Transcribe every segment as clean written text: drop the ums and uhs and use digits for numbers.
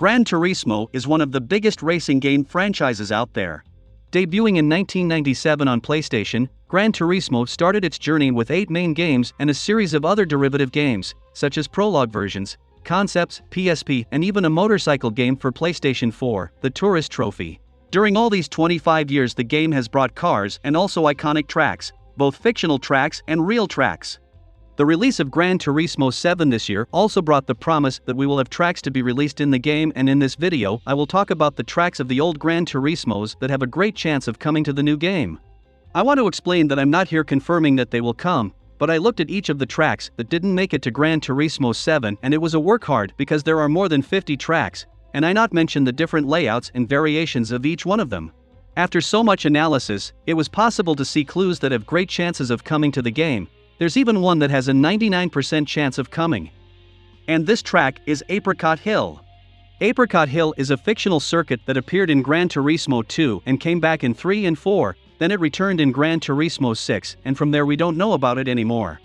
Gran Turismo is one of the biggest racing game franchises out there. Debuting in 1997 on PlayStation, Gran Turismo started its journey with 8 main games and a series of other derivative games, such as prologue versions, concepts, PSP, and even a motorcycle game for PlayStation 4, the Tourist Trophy. During all these 25 years, the game has brought cars and also iconic tracks, both fictional tracks and real tracks. The release of Gran Turismo 7 this year also brought the promise that we will have tracks to be released in the game, and in this video I will talk about the tracks of the old Gran Turismos that have a great chance of coming to the new game. I want to explain that I'm not here confirming that they will come, but I looked at each of the tracks that didn't make it to Gran Turismo 7 and it was a work hard because there are more than 50 tracks, and I not mention the different layouts and variations of each one of them. After so much analysis, it was possible to see clues that have great chances of coming to the game. There's even one that has a 99% chance of coming. And this track is Apricot Hill. Apricot Hill is a fictional circuit that appeared in Gran Turismo 2 and came back in 3 and 4, then it returned in Gran Turismo 6, and from there we don't know about it anymore.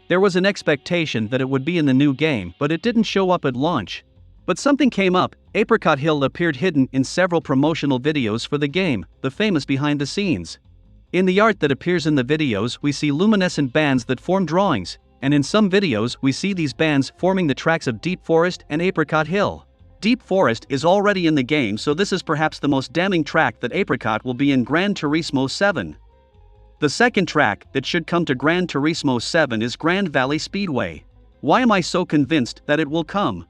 There was an expectation that it would be in the new game, but it didn't show up at launch. But something came up. Apricot Hill appeared hidden in several promotional videos for the game, the famous behind the scenes. In the art that appears in the videos, we see luminescent bands that form drawings, and in some videos we see these bands forming the tracks of Deep Forest and Apricot Hill. Deep Forest is already in the game, so this is perhaps the most damning track that Apricot will be in Gran Turismo 7. The second track that should come to Gran Turismo 7 is Grand Valley Speedway. Why am I so convinced that it will come?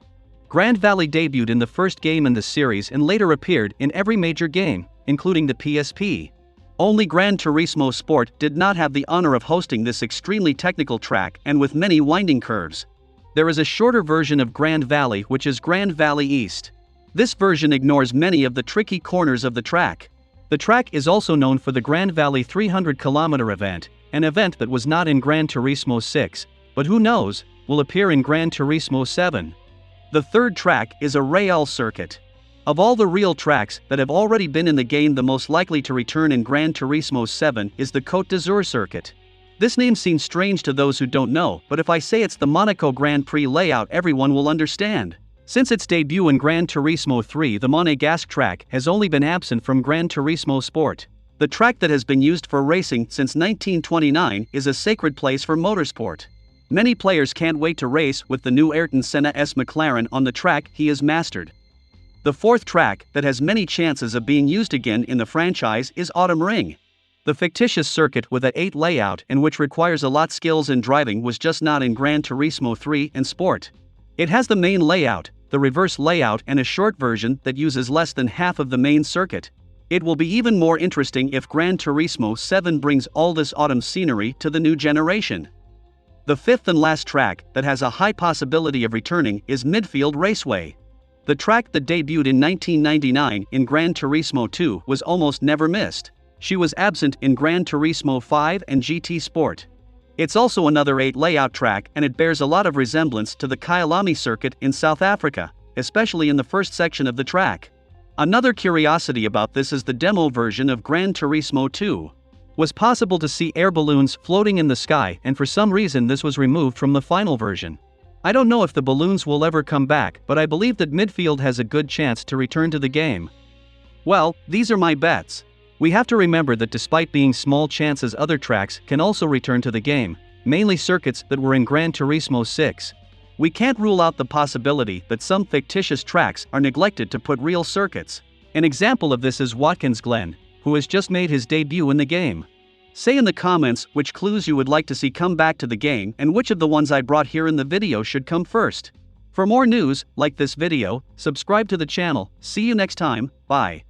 Grand Valley debuted in the first game in the series and later appeared in every major game, including the PSP. Only Gran Turismo Sport did not have the honor of hosting this extremely technical track and with many winding curves. There is a shorter version of Grand Valley, which is Grand Valley East. This version ignores many of the tricky corners of the track. The track is also known for the Grand Valley 300-kilometer event, an event that was not in Gran Turismo 6, but who knows, will appear in Gran Turismo 7. The third track is a Real circuit. Of all the real tracks that have already been in the game, the most likely to return in Gran Turismo 7 is the Côte d'Azur circuit. This name seems strange to those who don't know, but if I say it's the Monaco Grand Prix layout, everyone will understand. Since its debut in Gran Turismo 3, the Monégasque track has only been absent from Gran Turismo Sport. The track that has been used for racing since 1929 is a sacred place for motorsport. Many players can't wait to race with the new Ayrton Senna S McLaren on the track he has mastered. The fourth track that has many chances of being used again in the franchise is Autumn Ring. The fictitious circuit with a 8 layout and which requires a lot skills in driving was just not in Gran Turismo 3 and Sport. It has the main layout, the reverse layout, and a short version that uses less than half of the main circuit. It will be even more interesting if Gran Turismo 7 brings all this autumn scenery to the new generation. The fifth and last track that has a high possibility of returning is Midfield Raceway. The track that debuted in 1999 in Gran Turismo 2 was almost never missed. She was absent in Gran Turismo 5 and GT Sport. It's also another 8 layout track, and it bears a lot of resemblance to the Kyalami circuit in South Africa, especially in the first section of the track. Another curiosity about this is the demo version of Gran Turismo 2. Was possible to see air balloons floating in the sky, and for some reason this was removed from the final version. I don't know if the balloons will ever come back, but I believe that Midfield has a good chance to return to the game. Well, these are my bets. We have to remember that despite being small chances, other tracks can also return to the game, mainly circuits that were in Gran Turismo 6. We can't rule out the possibility that some fictitious tracks are neglected to put real circuits. An example of this is Watkins Glen, who has just made his debut in the game. Say in the comments which clues you would like to see come back to the game and which of the ones I brought here in the video should come first. For more news, like this video, subscribe to the channel. See you next time, bye.